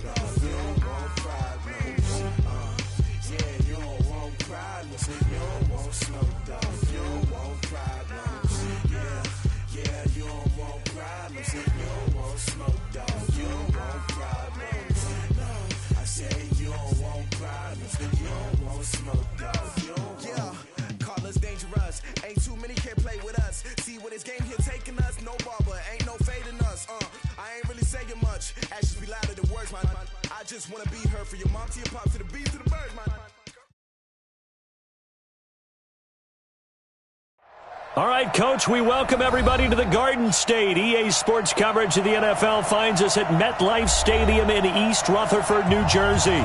dog. You don't want problems. Yeah, you don't want problems. You don't want smoke, dog. You don't want problems. Yeah, you don't want problems. You don't want smoke, dog. You don't want problems. No, I say you don't want problems. You don't want smoke, dog. You don't want. Call us dangerous. Ain't too many can play with us. See what this game here taking us. No barber, ain't no fading us. I ain't really saying much. Actions be louder than words, man. I just wanna be heard for your mom to your pop to the bees to the birds, man. All right, Coach, we welcome everybody to the Garden State. EA Sports coverage of the NFL finds us at MetLife Stadium in East Rutherford, New Jersey.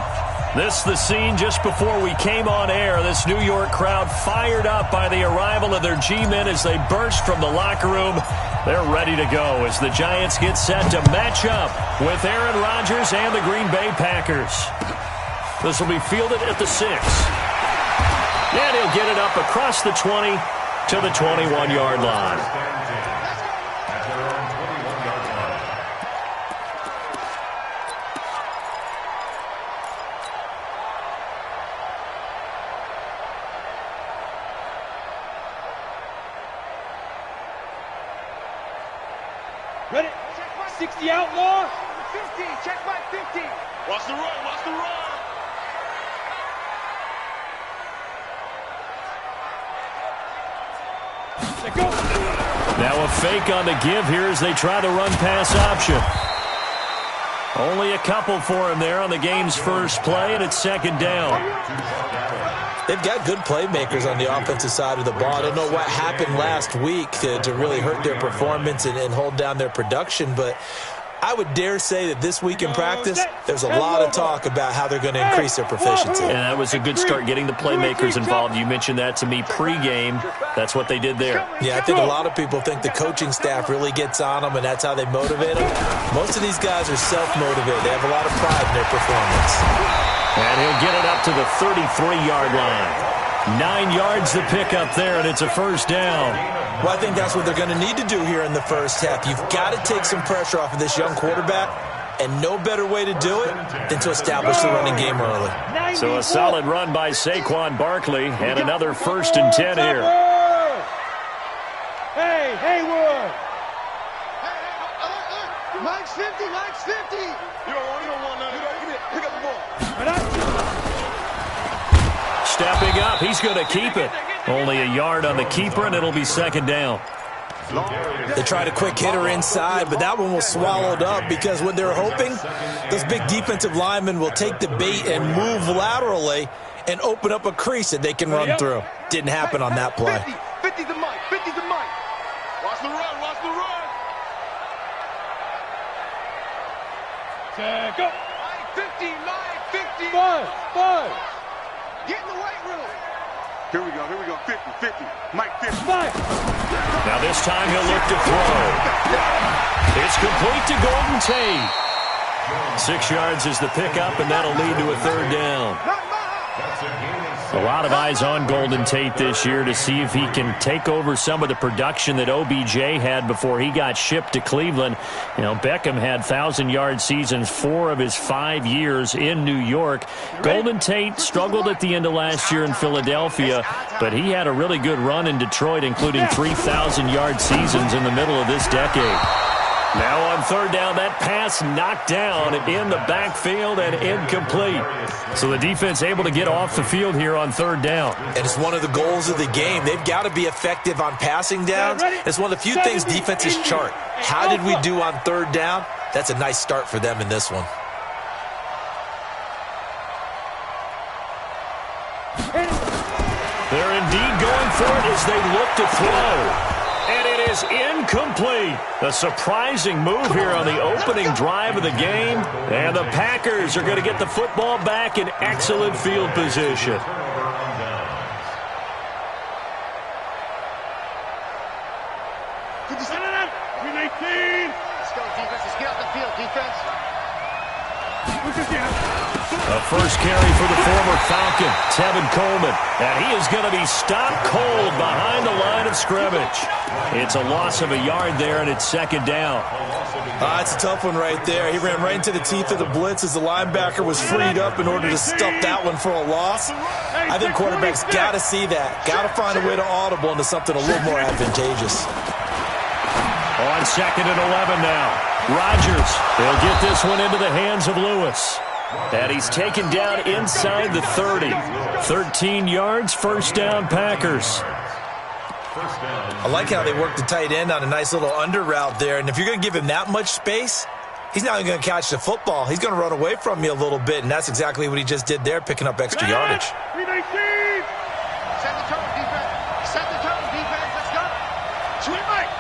This the scene just before we came on air. This New York crowd fired up by the arrival of their G-men as they burst from the locker room. They're ready to go as the Giants get set to match up with Aaron Rodgers and the Green Bay Packers. This will be fielded at the 6. And he'll get it up across the 20 to the 21-yard line. Ready? 60 outlaw. 50. Check my 50. Watch the run. Watch the run. Go. Now a fake on the give here as they try the run-pass option. Only a couple for him there on the game's first play, and it's second down. They've got good playmakers on the offensive side of the ball. I don't know what happened last week to really hurt their performance and hold down their production, but I would dare say that this week in practice, there's a lot of talk about how they're going to increase their proficiency. And that was a good start, getting the playmakers involved. You mentioned that to me pregame. That's what they did there. Yeah, I think a lot of people think the coaching staff really gets on them, and that's how they motivate them. Most of these guys are self-motivated. They have a lot of pride in their performance. And he'll get it up to the 33-yard line. 9 yards to pick up there, and it's a first down. Well, I think that's what they're going to need to do here in the first half. You've got to take some pressure off of this young quarterback, and no better way to do it than to establish the running game early. So a solid run by Saquon Barkley, and another 1st and 10 here. Hey, Haywood. Mike's 50. Mike's 50. You don't want none. Pick up the ball. Stepping up, he's going to keep it. Only a yard on the keeper, and it'll be second down. They tried a quick hitter inside, but that one was swallowed up because what they're hoping, those big defensive linemen will take the bait and move laterally and open up a crease that they can run through. Didn't happen on that play. 50 to Mike. 50 to Mike. Watch the run. Watch the run. Go. Mike 50. Mike 50. Five. Get in the weight room. Here we go. 50. Mike 50. Five. Now this time he'll look to throw. It's complete to Golden Tate. 6 yards is the pickup, and that'll lead to a third down. A lot of eyes on Golden Tate this year to see if he can take over some of the production that OBJ had before he got shipped to Cleveland. You know, Beckham had 1,000-yard seasons 4 of his 5 years in New York. Golden Tate struggled at the end of last year in Philadelphia, but he had a really good run in Detroit, including 3,000-yard seasons in the middle of this decade. Now on third down, that pass knocked down in the backfield and incomplete. So the defense able to get off the field here on third down. And it's one of the goals of the game. They've got to be effective on passing downs. It's one of the few things defenses chart. How did we do on third down? That's a nice start for them in this one. They're indeed going for it as they look to throw. And it is incomplete. A surprising move here on the opening drive of the game. And the Packers are going to get the football back in excellent field position. Let's go, defense. Let's get out the field, defense. A first carry for the former Falcon, Tevin Coleman. And he is going to be stopped cold behind the line of scrimmage. It's a loss of a yard there, and it's second down. It's a tough one right there. He ran right into the teeth of the blitz as the linebacker was freed up in order to stuff that one for a loss. I think quarterbacks got to see that. Got to find a way to audible into something a little more advantageous. On second and 11 now. Rodgers, he'll get this one into the hands of Lewis. And he's taken down inside the 30. 13 yards, first down, Packers. I like how they work the tight end on a nice little under route there. And if you're going to give him that much space, he's not even going to catch the football. He's going to run away from you a little bit, and that's exactly what he just did there, picking up extra yardage. Set the tone, defense. Set the tone, defense. Let's go. Sweet Mike.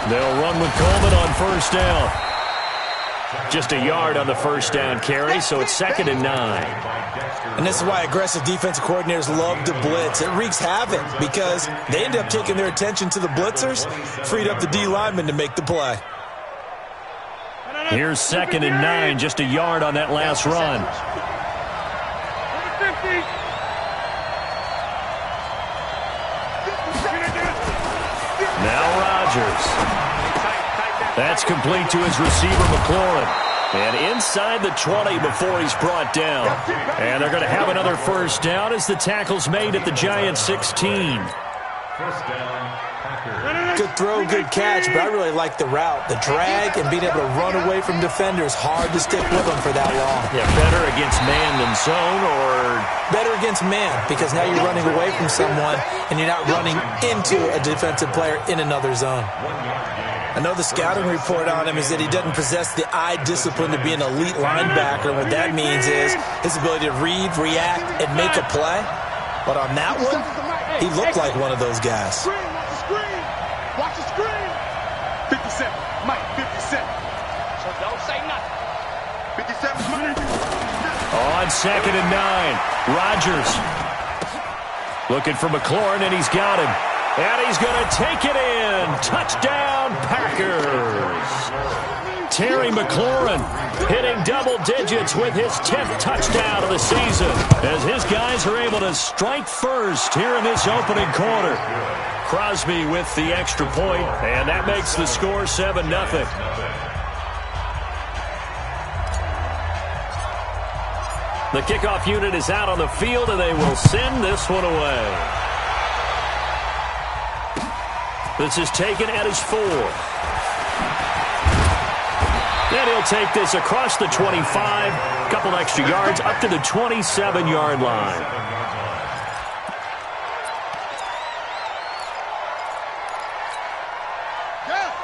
They'll run with Coleman on first down. Just a yard on the first down carry, so it's second and 9. And this is why aggressive defensive coordinators love to blitz. It wreaks havoc because they end up taking their attention to the blitzers, freed up the D lineman to make the play. Here's second and 9, just a yard on that last run. Now Rodgers. That's complete to his receiver, McLaurin. And inside the 20 before he's brought down. And they're going to have another first down as the tackle's made at the Giants' 16. Good throw, good catch, but I really like the route. The drag and being able to run away from defenders, hard to stick with them for that long. Yeah, better against man than zone, or better against man, because now you're running away from someone and you're not running into a defensive player in another zone. I know the scouting report on him is that he doesn't possess the eye discipline to be an elite linebacker. What that means is his ability to read, react, and make a play. But on that one, he looked like one of those guys. Watch the screen. 57. Mike, 57. So don't say nothing. 57. Mike. On second and 9, Rodgers looking for McLaurin, and he's got him. And he's going to take it in. Touchdown, Packers. Terry McLaurin hitting double digits with his 10th touchdown of the season as his guys are able to strike first here in this opening quarter. Crosby with the extra point, and that makes the score 7-0. The kickoff unit is out on the field, and they will send this one away. This is taken at his 4. Then he'll take this across the 25, a couple extra yards, up to the 27-yard line.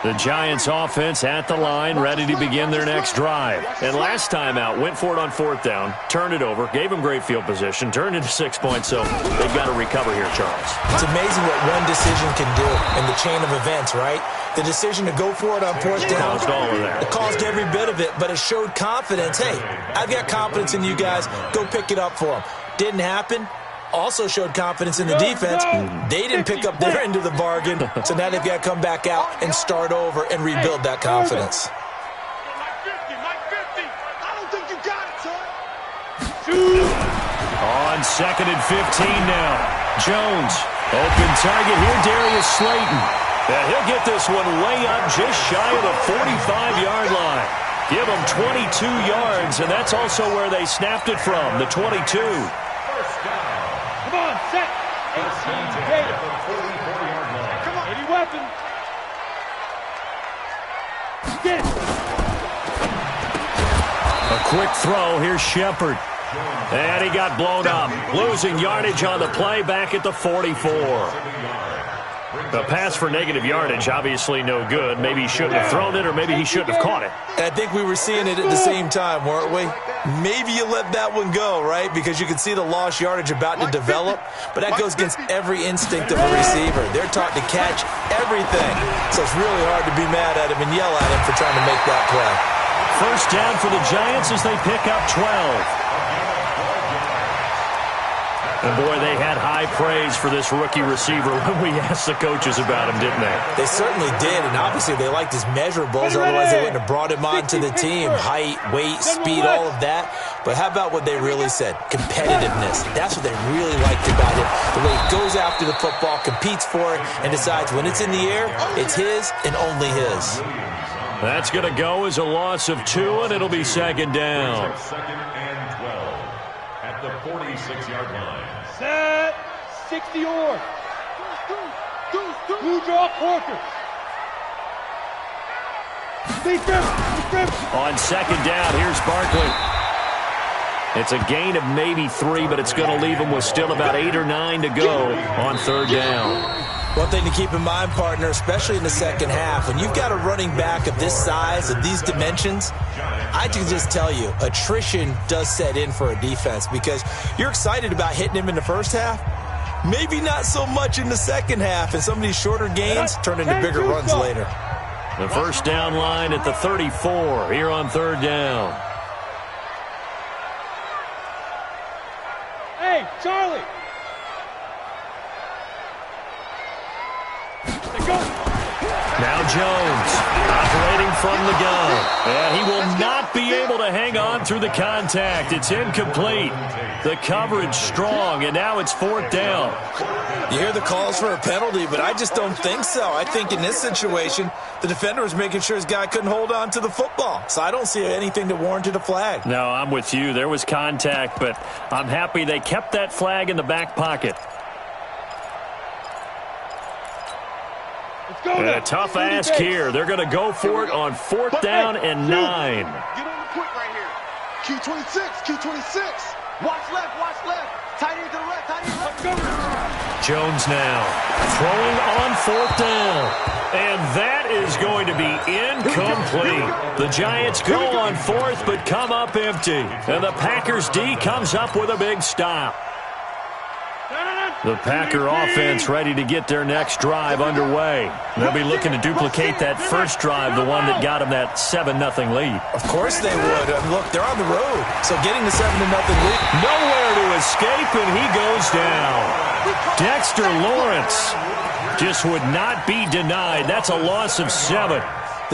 The Giants offense at the line, ready to begin their next drive. And last time out, went for it on fourth down, turned it over, gave them great field position, turned into 6 points, so they've got to recover here, Charles. It's amazing what one decision can do in the chain of events, right? The decision to go for it on fourth down. Caused all of that. It caused every bit of it, but it showed confidence. Hey, I've got confidence in you guys. Go pick it up for them. Didn't happen. Also showed confidence in the defense. They didn't pick up their end of the bargain, so now they've got to come back out and start over and rebuild that confidence. Mike 50. I don't think you got it, son. On second and 15 now. Jones, open target here, Darius Slayton. And he'll get this one way up just shy of the 45-yard line. Give him 22 yards, and that's also where they snapped it from, the 22. Come on, set. 18, Gator. Come on. 80 weapon. Get it. A quick throw. Here's Shepard. And he got blown up. Losing yardage on the play back at the 44. The pass for negative yardage, obviously no good. Maybe he shouldn't have thrown it, or maybe he shouldn't have caught it. I think we were seeing it at the same time, weren't we? Maybe you let that one go, right? Because you can see the lost yardage about to develop, but that goes against every instinct of a receiver. They're taught to catch everything, so it's really hard to be mad at him and yell at him for trying to make that play. First down for the Giants as they pick up 12. And, boy, they had high praise for this rookie receiver when we asked the coaches about him, didn't they? They certainly did, and obviously they liked his measurables. Otherwise, they wouldn't have brought him onto the team. Height, weight, speed, all of that. But how about what they really said? Competitiveness. That's what they really liked about him. The way he goes after the football, competes for it, and decides when it's in the air, it's his and only his. That's going to go as a loss of 2, and it'll be second down. Second and 12 at the 46-yard line. Set 60 or. Blue draw quarter. On second down, here's Barkley. It's a gain of maybe 3, but it's going to leave him with still about 8 or 9 to go on third down. One thing to keep in mind, partner, especially in the second half, when you've got a running back of this size, of these dimensions, I can just tell you, attrition does set in for a defense because you're excited about hitting him in the first half. Maybe not so much in the second half, and some of these shorter gains turn into bigger runs later. The first down line at the 34 here on third down. Hey, Charlie. Now Jones operating from the gun. And he will not be able to hang on through the contact. It's incomplete. The coverage strong, and now it's fourth down. You hear the calls for a penalty, but I just don't think so. I think in this situation, the defender was making sure his guy couldn't hold on to the football. So I don't see anything that warranted a flag. No, I'm with you. There was contact, but I'm happy they kept that flag in the back pocket. And a tough ask here. They're going to go for it on fourth down and 9. Get on the quick right here. Q26. Watch left. Tight end to the left, Jones now throwing on fourth down. And that is going to be incomplete. The Giants go on fourth but come up empty. And the Packers D comes up with a big stop. The Packer offense ready to get their next drive underway. They'll be looking to duplicate that first drive, the one that got them that 7-0 lead. Of course they would. Look, they're on the road, so getting the 7-0 lead. Nowhere to escape, and he goes down. Dexter Lawrence just would not be denied. That's a loss of 7.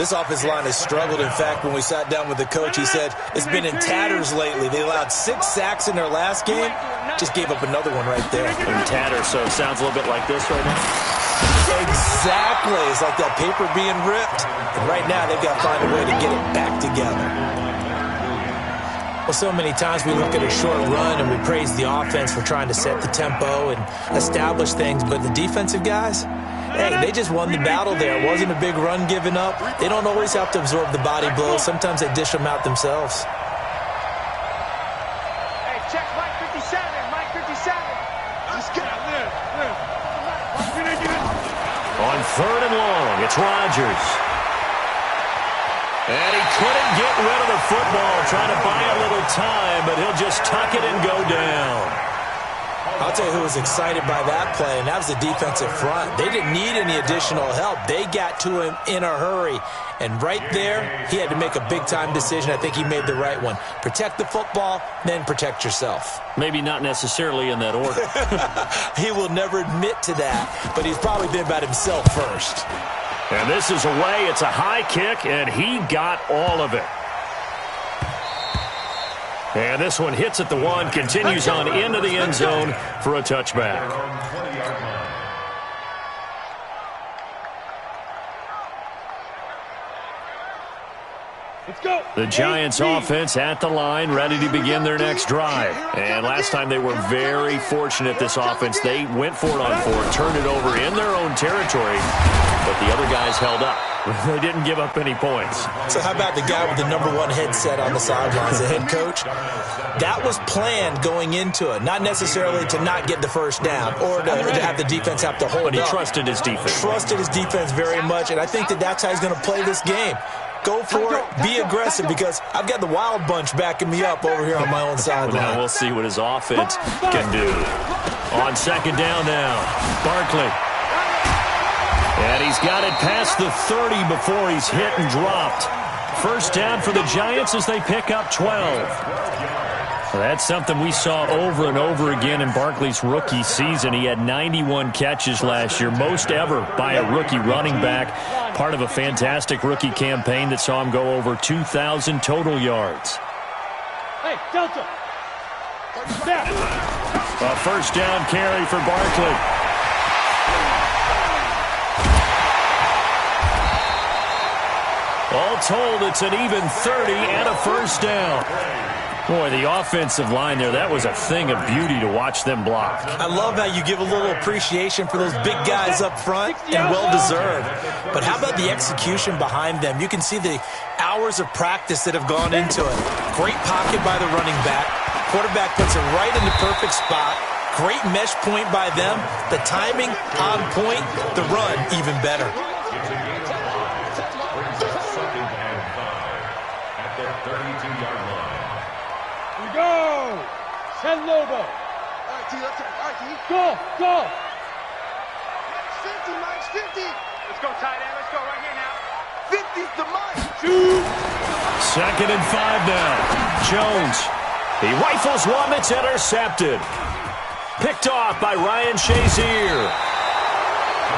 This offensive line has struggled. In fact, when we sat down with the coach, he said it's been in tatters lately. They allowed 6 sacks in their last game. Just gave up another one right there. In tatters, so it sounds a little bit like this right now. Exactly. It's like that paper being ripped. And right now, they've got to find a way to get it back together. Well, so many times we look at a short run and we praise the offense for trying to set the tempo and establish things, but the defensive guys, hey, they just won the battle there. It wasn't a big run given up. They don't always have to absorb the body blows. Sometimes they dish them out themselves. Hey, check Mike 57. Let's get out there. On third and long, it's Rodgers. And he couldn't get rid of the football, trying to buy a little time, but he'll just tuck it and go down. I'll tell you who was excited by that play, and that was the defensive front. They didn't need any additional help. They got to him in a hurry. And right there, he had to make a big-time decision. I think he made the right one. Protect the football, then protect yourself. Maybe not necessarily in that order. He will never admit to that, but he's probably been about himself first. And this is away. It's a high kick, and he got all of it. And this one hits at the 1, continues on into the end zone for a touchback. The Giants offense at the line, ready to begin their next drive. And last time they were very fortunate, this offense. They went for it on 4, turned it over in their own territory, but the other guys held up. They didn't give up any points. So how about the guy with the #1 headset on the sidelines, the head coach? That was planned going into it, not necessarily to not get the first down or to have the defense have to hold up. But he trusted his defense. Trusted his defense very much, and I think that's how he's going to play this game. Go for it. Be aggressive because I've got the wild bunch backing me up over here on my own sideline. Now we'll see what his offense can do. On second down now, Barkley. And he's got it past the 30 before he's hit and dropped. First down for the Giants as they pick up 12. Well, that's something we saw over and over again in Barkley's rookie season. He had 91 catches last year, most ever by a rookie running back, part of a fantastic rookie campaign that saw him go over 2,000 total yards. Hey, Delta. A first down carry for Barkley. All told, it's an even 30 and a first down. Boy, the offensive line there, that was a thing of beauty to watch them block. I love how you give a little appreciation for those big guys up front, and well-deserved. But how about the execution behind them? You can see the hours of practice that have gone into it. Great pocket by the running back. Quarterback puts it right in the perfect spot. Great mesh point by them. The timing on point. The run even better. Go! Send Lobo. All right, T, let's Go! Go! Max 50, Max 50. Let's go, tight end. Let's go right here now. 50's the Max. Shoot! 2nd and 5 now. Jones. He rifles one that's intercepted. Picked off by Ryan Shazier.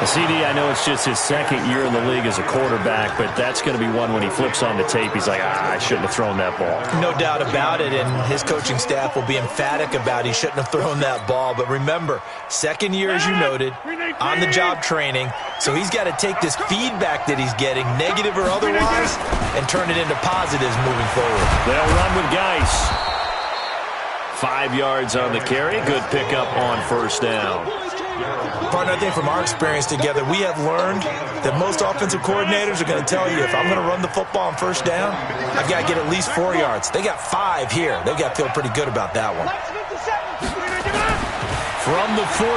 CD, I know it's just his 2nd year in the league as a quarterback, but that's going to be one when he flips on the tape. He's like, I shouldn't have thrown that ball. No doubt about it, and his coaching staff will be emphatic about he shouldn't have thrown that ball. But remember, 2nd year, as you noted, on-the-job training, so he's got to take this feedback that he's getting, negative or otherwise, and turn it into positives moving forward. They'll run with Geis. 5 yards on the carry. Good pickup on first down. Partner, I think from our experience together, we have learned that most offensive coordinators are going to tell you, if I'm going to run the football on first down, I've got to get at least 4 yards. They got 5 here. They've got to feel pretty good about that one. From the 44,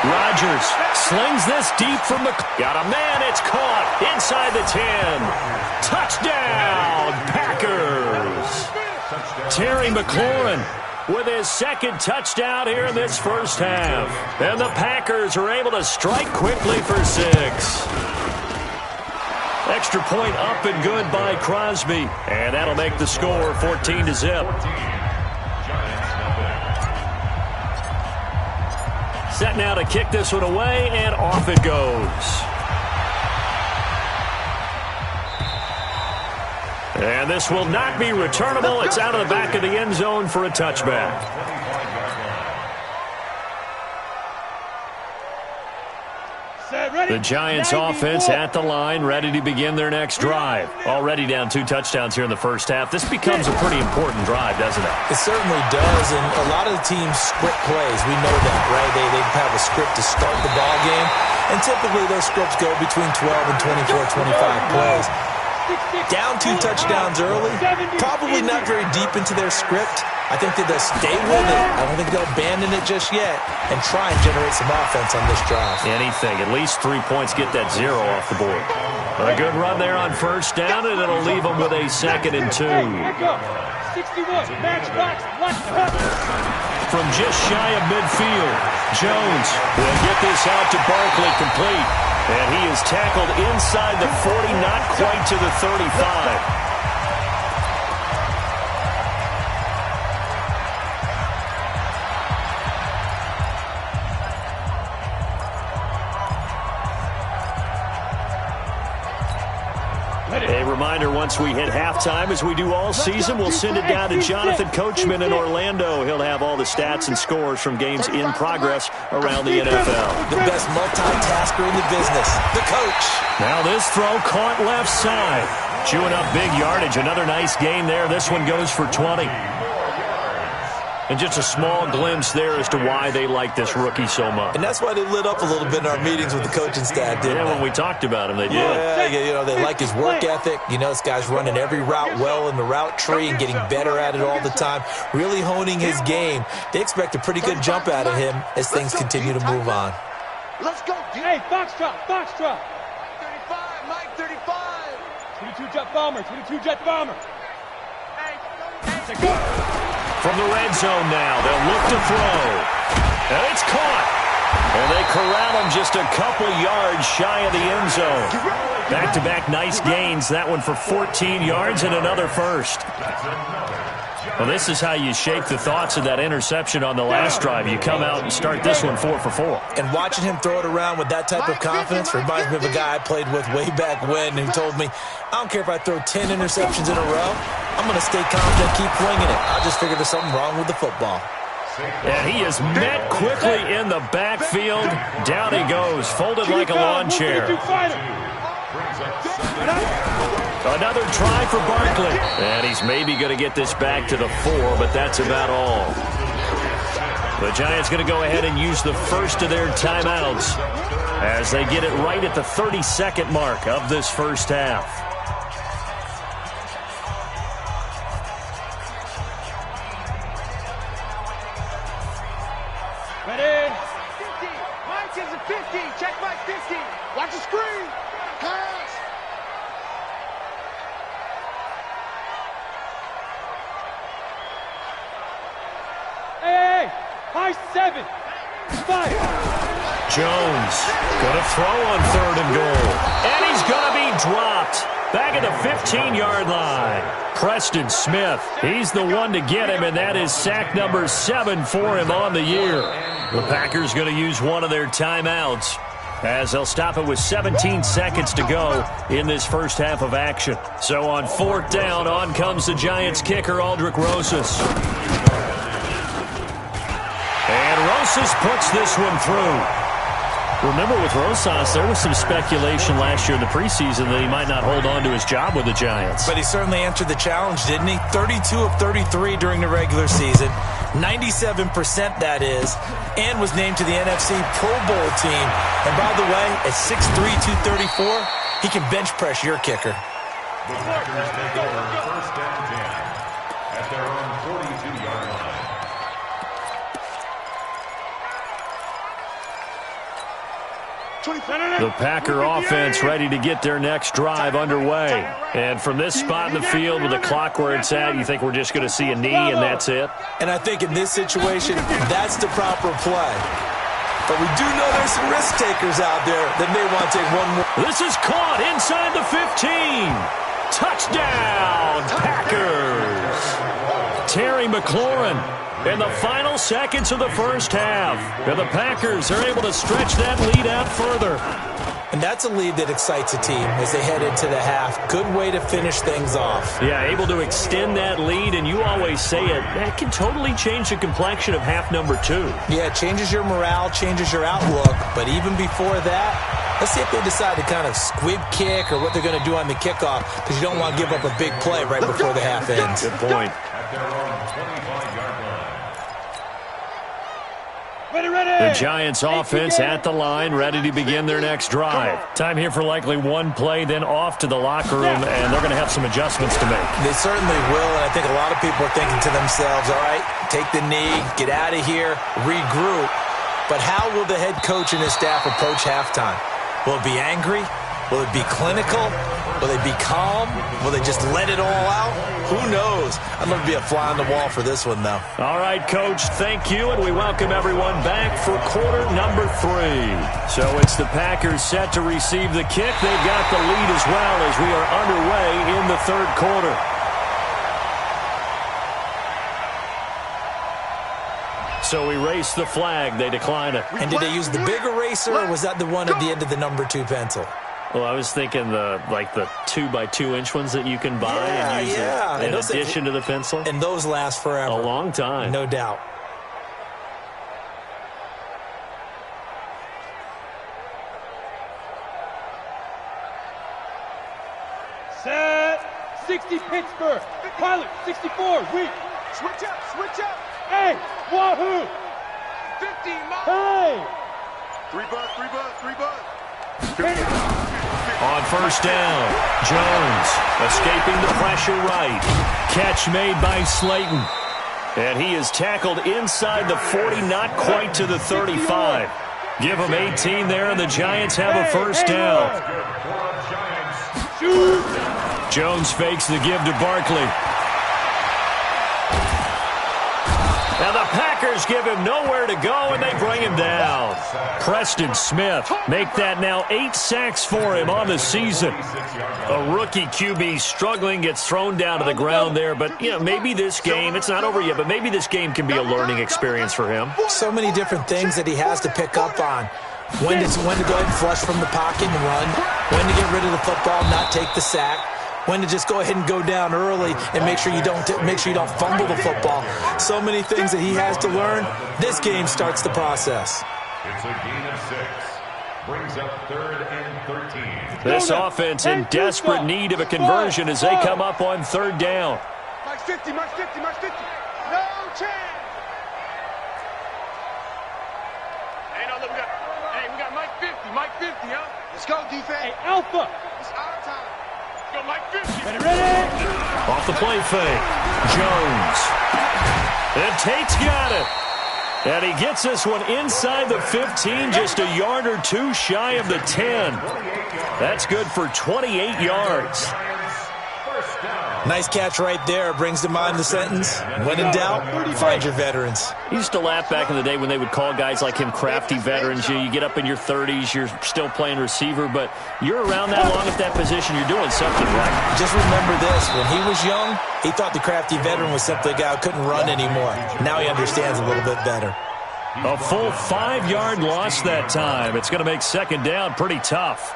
Rodgers slings this deep from the... Got a man, it's caught inside the 10. Touchdown, Packers. Terry McLaurin with his 2nd touchdown here in this first half. And the Packers are able to strike quickly for 6. Extra point up and good by Crosby. And that'll make the score 14-0. Set now to kick this one away, and off it goes. And this will not be returnable. It's out of the back of the end zone for a touchback. The Giants offense at the line, ready to begin their next drive. Already down 2 touchdowns here in the first half. This becomes a pretty important drive, doesn't it? It certainly does, and a lot of the teams script plays. We know that, right? They have a script to start the ball game, and typically those scripts go between 12 and 24, 25 plays. Down 2 touchdowns early, probably not very deep into their script. I think that they'll stay with it. I don't think they'll abandon it just yet and try and generate some offense on this drive. Anything. At least 3 points, get that 0 off the board. A good run there on first down, and it'll leave them with a 2nd and 2. 61, match box, From just shy of midfield, Jones will get this out to Barkley complete. And he is tackled inside the 40, not quite to the 35. A reminder, once we hit halftime, as we do all season, we'll send it down to Jonathan Coachman in Orlando. He'll have all the stats and scores from games in progress around the NFL. The best multitasker in the business, the coach. Now this throw caught left side. Chewing up big yardage. Another nice gain there. This one goes for 20. And just a small glimpse there as to why they like this rookie so much. And that's why they lit up a little bit in our meetings with the coaching staff, didn't they? When we talked about him, they did. Yeah, you know, they like his work ethic. You know, this guy's running every route well in the route tree and getting better at it all the time, really honing his game. They expect a pretty good jump out of him as things continue to move on. Let's go, dude. Hey, Foxtrot, Foxtrot. 35, Mike, 35. 22 jet bomber, 22 jet bomber. From the red zone now, they'll look to throw. And it's caught. And they corral him just a couple yards shy of the end zone. Back-to-back nice gains. That one for 14 yards and another first. Well, this is how you shake the thoughts of that interception on the last drive. You come out and start this one 4 for 4. And watching him throw it around with that type of confidence reminds me of a guy I played with way back when who told me, I don't care if I throw 10 interceptions in a row, I'm going to stay confident, keep winging it. I just figure there's something wrong with the football. And he is met quickly in the backfield. Down he goes, folded like a lawn chair. Another try for Barkley. And he's maybe going to get this back to the 4, but that's about all. The Giants going to go ahead and use the first of their timeouts as they get it right at the 30-second mark of this first half. Ready? 50. Mike is a 50. Check Mike 50. Watch the screen. Pass. Hey, high 7. 5. Jones going to throw on 3rd and goal. And he's going to be dropped back at the 15-yard line. Preston Smith, he's the one to get him, and that is sack number 7 for him on the year. The Packers going to use one of their timeouts as they'll stop it with 17 seconds to go in this first half of action. So on 4th down, on comes the Giants kicker, Aldrick Rosas. And Rosas puts this one through. Remember, with Rosas, there was some speculation last year in the preseason that he might not hold on to his job with the Giants. But he certainly answered the challenge, didn't he? 32 of 33 during the regular season, 97% that is, and was named to the NFC Pro Bowl team. And by the way, at 6'3", 234, he can bench press your kicker. The Packers take over 1st and 10 at their own 42-yard line. The Packer offense ready to get their next drive underway. And from this spot in the field with the clock where it's at, you think we're just going to see a knee and that's it? And I think in this situation, that's the proper play. But we do know there's some risk takers out there that may want to take one more. This is caught inside the 15. Touchdown, Packers. Terry McLaurin in the final seconds of the first half. And the Packers are able to stretch that lead out further. And that's a lead that excites a team as they head into the half. Good way to finish things off. Yeah, able to extend that lead, and you always say it, that can totally change the complexion of half number 2. Yeah, it changes your morale, changes your outlook. But even before that, let's see if they decide to kind of squib kick or what they're going to do on the kickoff, because you don't want to give up a big play right before the half ends. Good point. At their own 25-yard line. The Giants offense at the line, ready to begin their next drive. Time here for likely one play, then off to the locker room, and they're going to have some adjustments to make. They certainly will, and I think a lot of people are thinking to themselves, all right, take the knee, get out of here, regroup. But how will the head coach and his staff approach halftime? Will it be angry? Will it be clinical? Will they be calm? Will they just let it all out? Who knows? I'd love to be a fly on the wall for this one, though. All right, Coach, thank you, and we welcome everyone back for quarter number 3. So it's the Packers set to receive the kick. They've got the lead as well as we are underway in the 3rd quarter. So we race the flag. They decline it. And did they use the big eraser, or was that the one at the end of the number 2 pencil? Well, I was thinking the 2x2-inch ones that you can buy and use in addition to the pencil. And those last forever. A long time. No doubt. Set. 60 Pittsburgh. Pilot, 64, weak. Switch up, switch up. Hey, Wahoo. 50, Mike. Hey. 3 bud, 3 bud, 3 bud. On 1st down, Jones escaping the pressure right. Catch made by Slayton. And he is tackled inside the 40, not quite to the 35. Give him 18 there, and the Giants have a 1st down. Jones fakes the give to Barkley. And the Packers give him nowhere to go, and they bring him down. Preston Smith make that now 8 sacks for him on the season. A rookie QB struggling, gets thrown down to the ground there. But, you know, maybe this game, it's not over yet, but maybe this game can be a learning experience for him. So many different things that he has to pick up on. When to go ahead and flush from the pocket and run. When to get rid of the football, not take the sack. When to just go ahead and go down early and make sure you don't fumble the football. So many things that he has to learn. This game starts the process. It's a gain of 6. Brings up 3rd and 13. This offense in desperate need of a conversion as they come up on 3rd down. Mike 50, Mike 50, Mike 50. No chance. Hey, no, look, we got Mike 50, Mike 50, huh? Let's go, defense. Hey, Alpha. It's our time. Let's go, Mike 50. Ready? Off the play fake. Jones. And Tate's got it. And he gets this one inside the 15, just a yard or two shy of the 10. That's good for 28 yards. Nice catch right there. Brings to mind the sentence, when in doubt, find your veterans. He used to laugh back in the day when they would call guys like him crafty veterans. You get up in your 30s, you're still playing receiver, but you're around that long at that position, you're doing something right. Just remember this, when he was young, he thought the crafty veteran was simply a guy who couldn't run anymore. Now he understands a little bit better. A full 5-yard loss that time. It's going to make 2nd down pretty tough.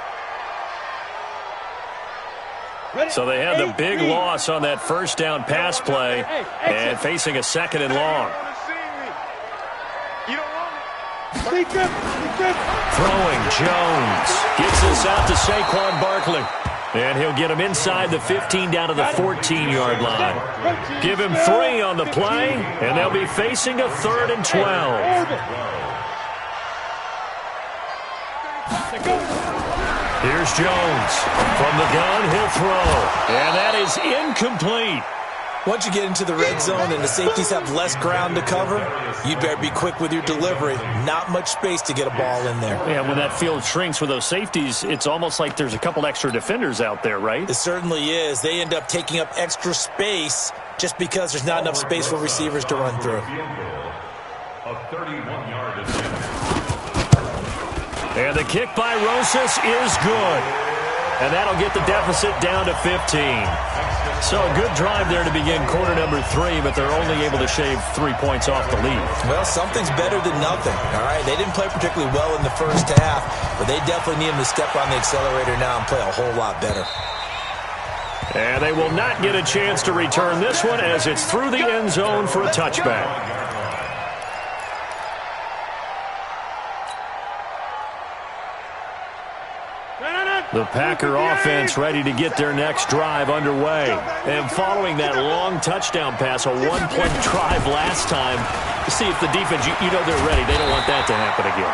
So they had the big loss on that 1st down pass play and facing a 2nd and long. Throwing Jones. Gets this out to Saquon Barkley. And he'll get him inside the 15 down to the 14-yard line. Give him 3 on the play, and they'll be facing a 3rd and 12. Here's Jones. From the gun, he'll throw. And that is incomplete. Once you get into the red zone and the safeties have less ground to cover, you'd better be quick with your delivery. Not much space to get a ball in there. Yeah, when that field shrinks with those safeties, it's almost like there's a couple extra defenders out there, right? It certainly is. They end up taking up extra space just because there's not enough space for receivers to run through. A 31-yard attempt. And the kick by Rosas is good. And that'll get the deficit down to 15. So a good drive there to begin quarter number 3, but they're only able to shave 3 points off the lead. Well, something's better than nothing, all right? They didn't play particularly well in the first half, but they definitely need them to step on the accelerator now and play a whole lot better. And they will not get a chance to return this one as it's through the end zone for a touchback. The Packer offense ready to get their next drive underway. And following that long touchdown pass, a one-play drive last time, to see if the defense, you know they're ready. They don't want that to happen again.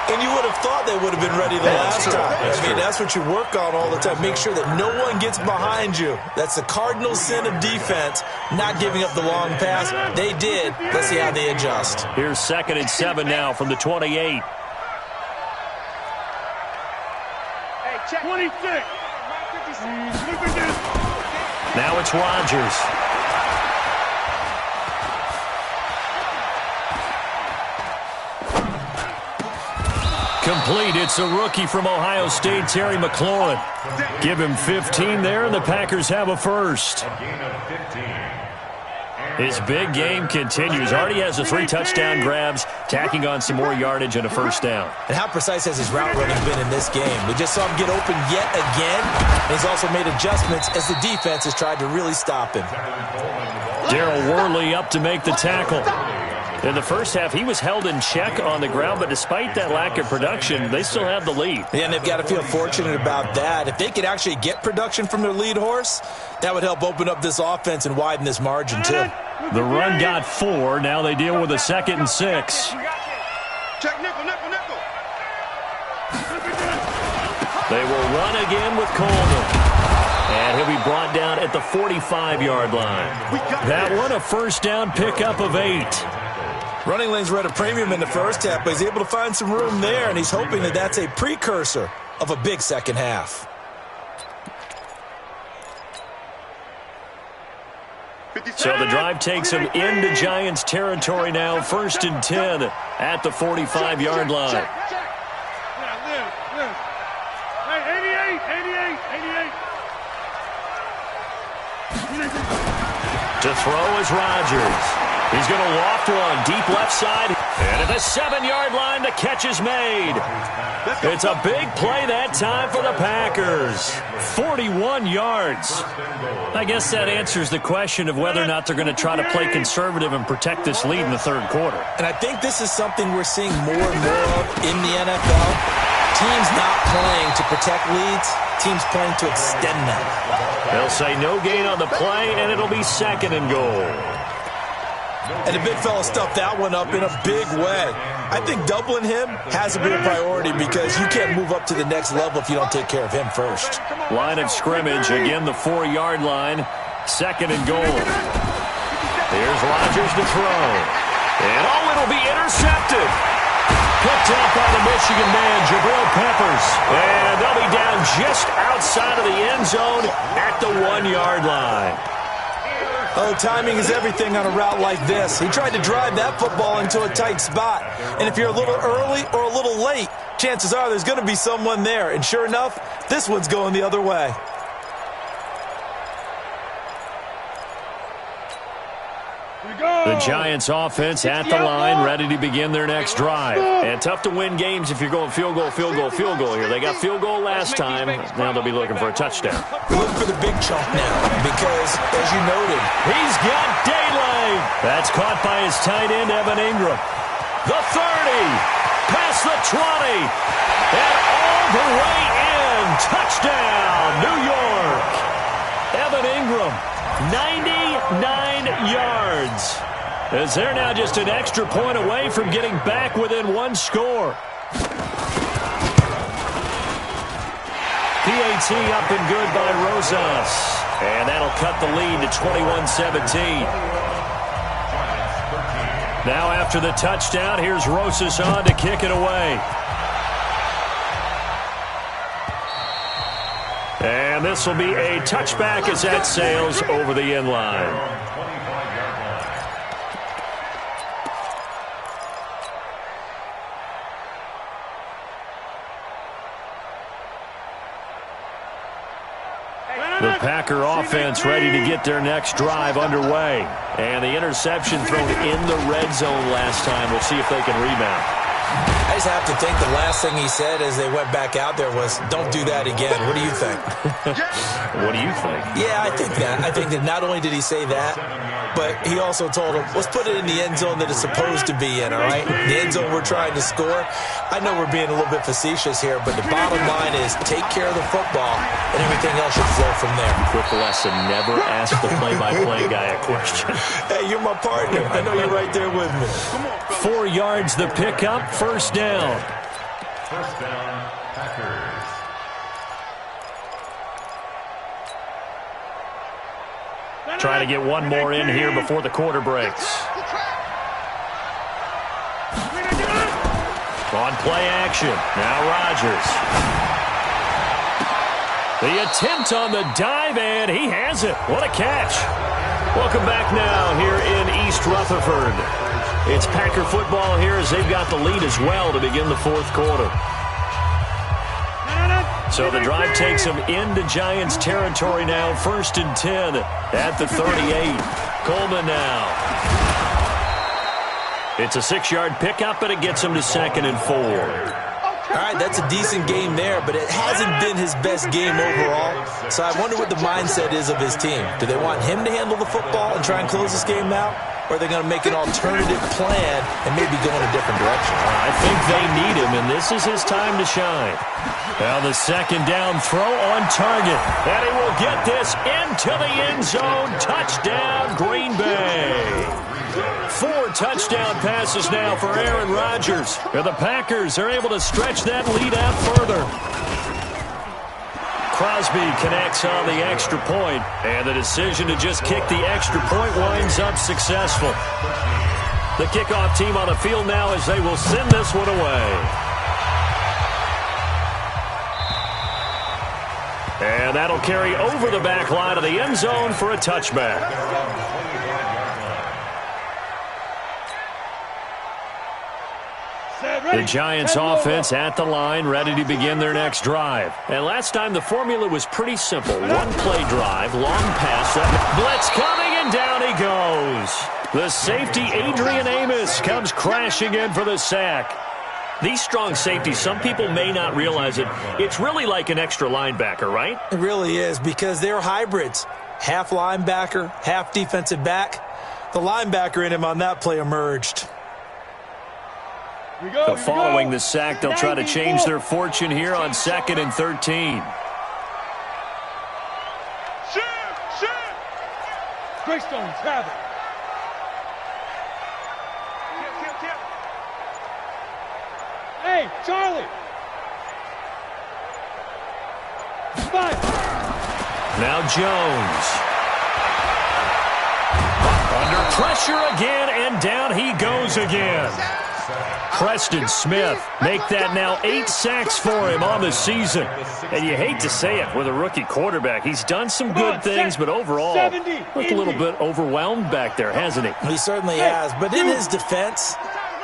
And you would have thought they would have been ready the last time. I mean, that's what you work on all the time. Make sure that no one gets behind you. That's the cardinal sin of defense, not giving up the long pass. They did. Let's see how they adjust. Here's 2nd and 7 now from the 28. 26. Now it's Rodgers. Complete. It's a rookie from Ohio State, Terry McLaurin. Give him 15 there, and the Packers have a first. A gain of 15. His big game continues. Already has the 3 touchdown grabs, tacking on some more yardage and a first down. And how precise has his route running been in this game? We just saw him get open yet again. And he's also made adjustments as the defense has tried to really stop him. Darryl Worley up to make the tackle. In the first half, he was held in check on the ground, but despite that lack of production, they still have the lead. Yeah, and they've got to feel fortunate about that. If they could actually get production from their lead horse, that would help open up this offense and widen this margin, too. The run got 4. Now they deal with a 2nd and 6. Check nickel, nickel, nickel. They will run again with Coleman. And he'll be brought down at the 45-yard line. That one, a first down pickup of 8. Running lanes were at a premium in the first half, but he's able to find some room there, and he's hoping that that's a precursor of a big second half. So the drive takes them into Giants territory now, 1st and 10 at the 45-yard line. Hey, 88. To throw is Rodgers. He's going to loft one deep left side. And at the 7-yard line, the catch is made. It's a big play that time for the Packers. 41 yards. I guess that answers the question of whether or not they're going to try to play conservative and protect this lead in the third quarter. And I think this is something we're seeing more and more of in the NFL. Teams not playing to protect leads, teams playing to extend them. They'll say no gain on the play, and it'll be 2nd and goal. And the big fella stuffed that one up in a big way. I think doubling him has to be a priority because you can't move up to the next level if you don't take care of him first. Line of scrimmage, again the 4-yard line, 2nd and goal. Here's Rodgers to throw. And it'll be intercepted. Picked up by the Michigan man, Jabril Peppers. And they'll be down just outside of the end zone at the 1-yard line. Oh, timing is everything on a route like this. He tried to drive that football into a tight spot. And if you're a little early or a little late, chances are there's going to be someone there. And sure enough, this one's going the other way. The Giants offense at the line, ready to begin their next drive. And tough to win games if you're going field goal here. They got field goal last time. Now they'll be looking for a touchdown. We're looking for the big chunk now because, as you noted, he's got daylight. That's caught by his tight end, Evan Ingram. The 30, past the 20, and all the way in. Touchdown, New York. Evan Ingram, 99 yards. As they're now just an extra point away from getting back within one score. PAT up and good by Rosas. And that'll cut the lead to 21-17. Now after the touchdown, here's Rosas on to kick it away. And this will be a touchback as that sails over the end line. The Packer offense ready to get their next drive underway. And the interception thrown in the red zone last time. We'll see if they can rebound. I just have to think the last thing he said as they went back out there was, don't do that again. What do you think? What do you think? Yeah, I think that. I think that not only did he say that, but he also told him, let's put it in the end zone that it's supposed to be in, all right? The end zone we're trying to score. I know we're being a little bit facetious here, but the bottom line is take care of the football, and everything else should flow from there. Quick lesson, never ask the play-by-play guy a question. Hey, you're my partner. I know you're right there with me. 4 yards the pickup, 1st down. First down, Packers. Try to get one more in here before the quarter breaks. On play action. Now Rodgers. The attempt on the dive, and he has it. What a catch. Welcome back now here in East Rutherford. It's Packer football here as they've got the lead as well to begin the 4th quarter. So the drive takes them into Giants territory now, 1st and 10 at the 38. Coleman now. It's a 6-yard pickup, and it gets him to 2nd and 4. All right, that's a decent game there, but it hasn't been his best game overall. So I wonder what the mindset is of his team. Do they want him to handle the football and try and close this game out? Or are they going to make an alternative plan and maybe go in a different direction? I think they need him, and this is his time to shine. Now the 2nd down throw on target. And he will get this into the end zone. Touchdown, Green Bay. 4 touchdown passes now for Aaron Rodgers. And the Packers are able to stretch that lead out further. Crosby connects on the extra point, and the decision to just kick the extra point winds up successful. The kickoff team on the field now as they will send this one away. And that'll carry over the back line of the end zone for a touchback. The Giants offense at the line, ready to begin their next drive. And last time the formula was pretty simple. One play drive, long pass, blitz coming, and down he goes. The safety, Adrian Amos, comes crashing in for the sack. These strong safeties, some people may not realize it. It's really like an extra linebacker, right? It really is, because they're hybrids. Half linebacker, half defensive back. The linebacker in him on that play emerged. Following the sack, they'll try to change their fortune here on 2nd and 13. Greystone, travel. Hey, Charlie. Fire. Now Jones. Under pressure again, and down he goes again. Preston Smith make that now 8 sacks for him on the season. And you hate to say it with a rookie quarterback. He's done some good things, but overall, looked a little bit overwhelmed back there, hasn't he? He certainly has. But in his defense,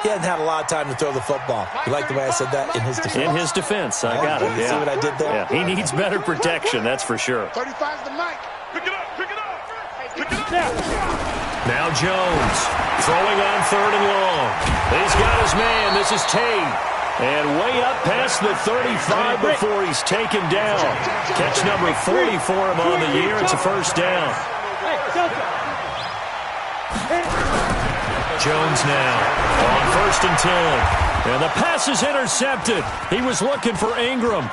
he hasn't had a lot of time to throw the football. You like the way I said that? In his defense. In his defense, I got it. You see what I did there? Yeah, he needs better protection, that's for sure. 35's the mic. Pick it up, pick it up. Pick it up. Now Jones throwing on 3rd and long. He's got his man. This is Tate. And way up past the 35 before he's taken down. Catch number 40 for him on the year. It's a first down. Jones now on 1st and 10. And the pass is intercepted. He was looking for Ingram.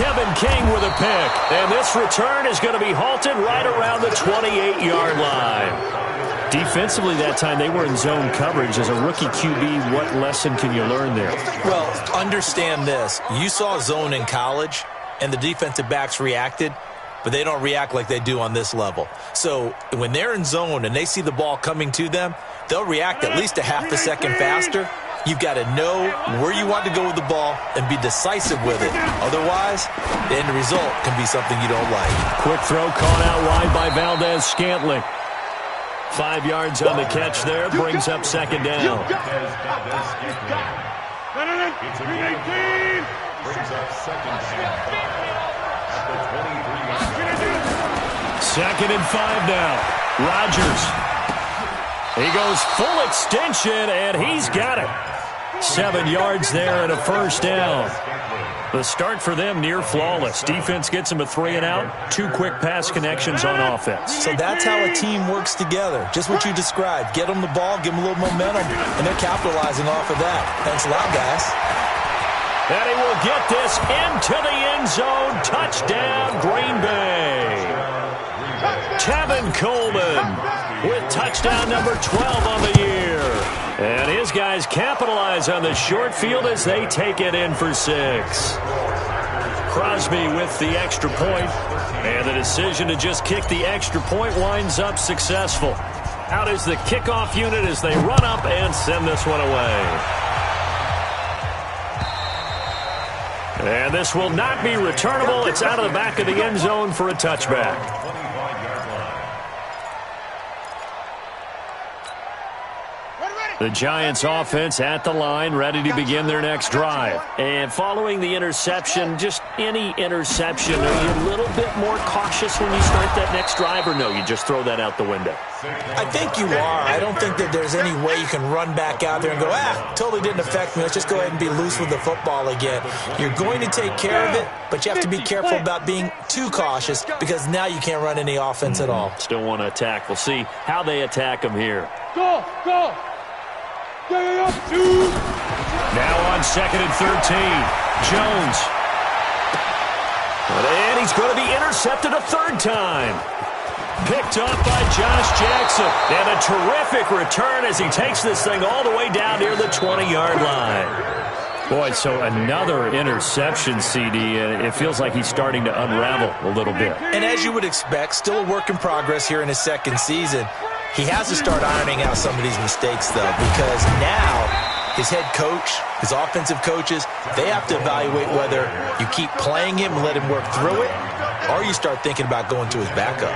Kevin King with a pick. And this return is going to be halted right around the 28-yard line. Defensively that time, they were in zone coverage. As a rookie QB, what lesson can you learn there? Well, understand this. You saw zone in college, and the defensive backs reacted, but they don't react like they do on this level. So when they're in zone and they see the ball coming to them, they'll react at least a half a second faster. You've got to know where you want to go with the ball and be decisive with it. Otherwise, the end result can be something you don't like. Quick throw caught out wide by Valdez-Scantling. 5 yards on the catch there, brings up 2nd down. Brings up 2nd down at the 23. 2nd and 5 now. Rodgers. He goes full extension, and he's got it. 7 yards there and a first down. The start for them near flawless. Defense gets them a 3 and out. 2 quick pass connections on offense. So that's how a team works together. Just what you described. Get them the ball, give them a little momentum, and they're capitalizing off of that. Thanks a lot, guys. And he will get this into the end zone. Touchdown, Green Bay. Tevin Coleman with touchdown number 12 on the year. And his guys capitalize on the short field as they take it in for 6. Crosby with the extra point, and the decision to just kick the extra point winds up successful. Out is the kickoff unit as they run up and send this one away. And this will not be returnable. It's out of the back of the end zone for a touchback. The Giants offense at the line, ready to begin their next drive. And following the interception, just any interception, are you a little bit more cautious when you start that next drive, or no, you just throw that out the window? I think you are. I don't think that there's any way you can run back out there and go, totally didn't affect me. Let's just go ahead and be loose with the football again. You're going to take care of it, but you have to be careful about being too cautious because now you can't run any offense at all. Still want to attack. We'll see how they attack them here. Go, go. Now on 2nd and 13, Jones. And he's going to be intercepted a 3rd time. Picked up by Josh Jackson. And a terrific return as he takes this thing all the way down near the 20-yard line. Boy, so another interception, CD, and it feels like he's starting to unravel a little bit. And as you would expect, still a work in progress here in his 2nd season. He has to start ironing out some of these mistakes, though, because now his head coach, his offensive coaches, they have to evaluate whether you keep playing him and let him work through it, or you start thinking about going to his backup.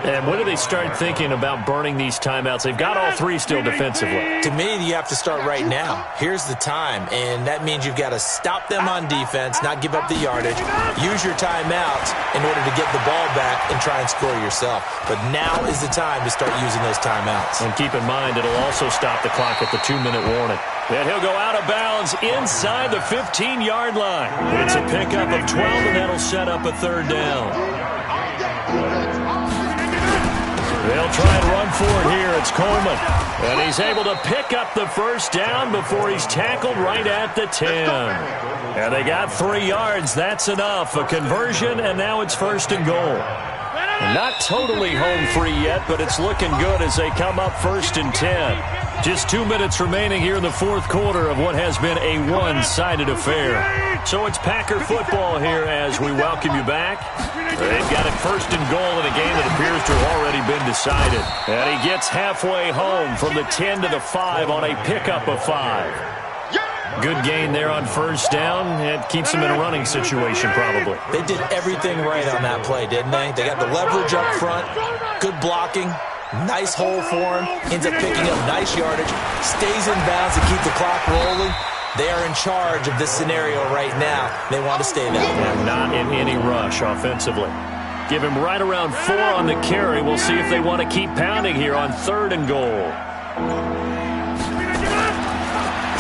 And when do they start thinking about burning these timeouts? They've got all three still defensively. To me, you have to start right now. Here's the time, and that means you've got to stop them on defense, not give up the yardage, use your timeouts in order to get the ball back and try and score yourself. But now is the time to start using those timeouts. And keep in mind, it'll also stop the clock at the 2-minute warning. And he'll go out of bounds inside the 15-yard line. It's a pickup of 12, and that'll set up a third down. They'll try and run for it here. It's Coleman. And he's able to pick up the first down before he's tackled right at the 10. And they got 3 yards. That's enough. A conversion, and now it's first and goal. Not totally home free yet, but it's looking good as they come up first and 10. Just 2 minutes remaining here in the fourth quarter of what has been a one-sided affair. So it's Packer football here as we welcome you back. They've got it first and goal in a game that appears to have already been decided. And he gets halfway home from the 10 to the 5 on a pickup of 5. Good gain there on first down. It keeps them in a running situation probably. They did everything right on that play, didn't they? They got the leverage up front, good blocking, nice hole for him, ends up picking up nice yardage, stays in bounds to keep the clock rolling. They are in charge of this scenario right now. They want to stay that way. Not in any rush offensively. Give him right around 4 on the carry. We'll see if they want to keep pounding here on third and goal.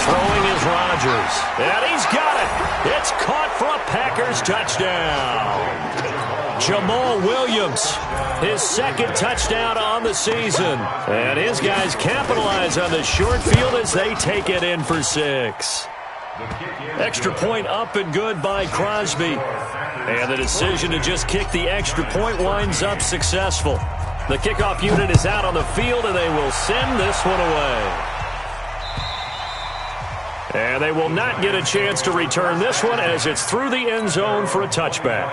Throwing is Rodgers. And he's got it. It's caught for a Packers touchdown. Jamal Williams, his second touchdown on the season. And his guys capitalize on the short field as they take it in for 6. Extra point up and good by Crosby. And the decision to just kick the extra point winds up successful. The kickoff unit is out on the field, and they will send this one away. And they will not get a chance to return this one as it's through the end zone for a touchback.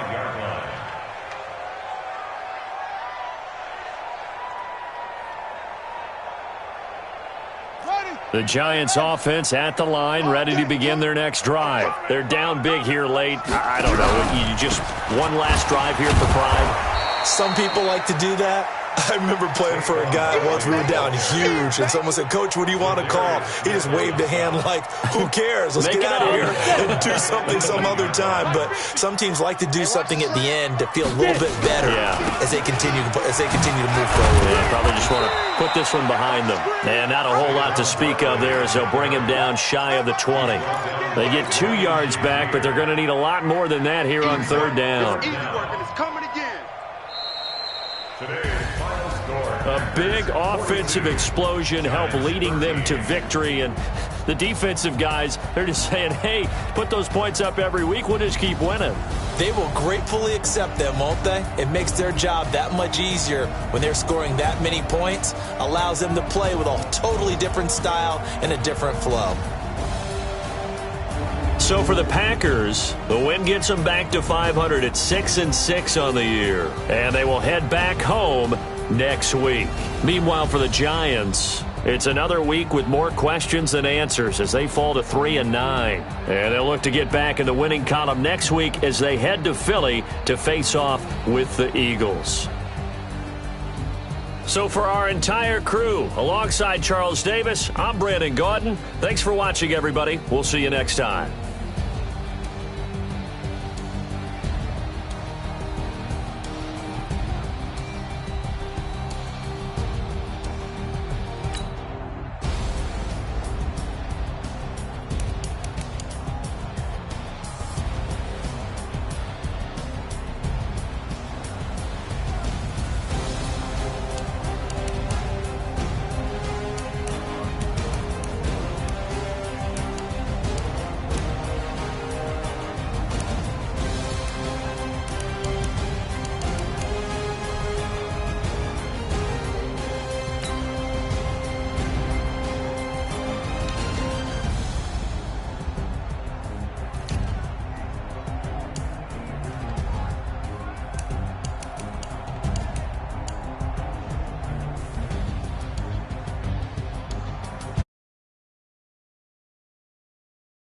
The Giants offense at the line, ready to begin their next drive. They're down big here late. I don't know. You just one last drive here for pride. Some people like to do that. I remember playing for a guy once. We were down huge, and someone said, "Coach, what do you want to call?" He just waved a hand like, "Who cares? Let's get out of here and do something some other time." But some teams like to do something at the end to feel a little bit better as they continue to move forward. Yeah, probably just want to put this one behind them. And not a whole lot to speak of there as they'll bring him down shy of the 20. They get 2 yards back, but they're going to need a lot more than that here on third down. A big offensive explosion helped leading them to victory, and the defensive guys, they're just saying, hey, put those points up every week, we'll just keep winning. They will gratefully accept them, won't they? It makes their job that much easier when they're scoring that many points, allows them to play with a totally different style and a different flow. So for the Packers, the win gets them back to 500 at 6-6 on the year, and they will head back home next week. Meanwhile, for the Giants, it's another week with more questions than answers as they fall to 3-9. And they'll look to get back in the winning column next week as they head to Philly to face off with the Eagles. So for our entire crew, alongside Charles Davis, I'm Brandon Gaudin. Thanks for watching, everybody. We'll see you next time.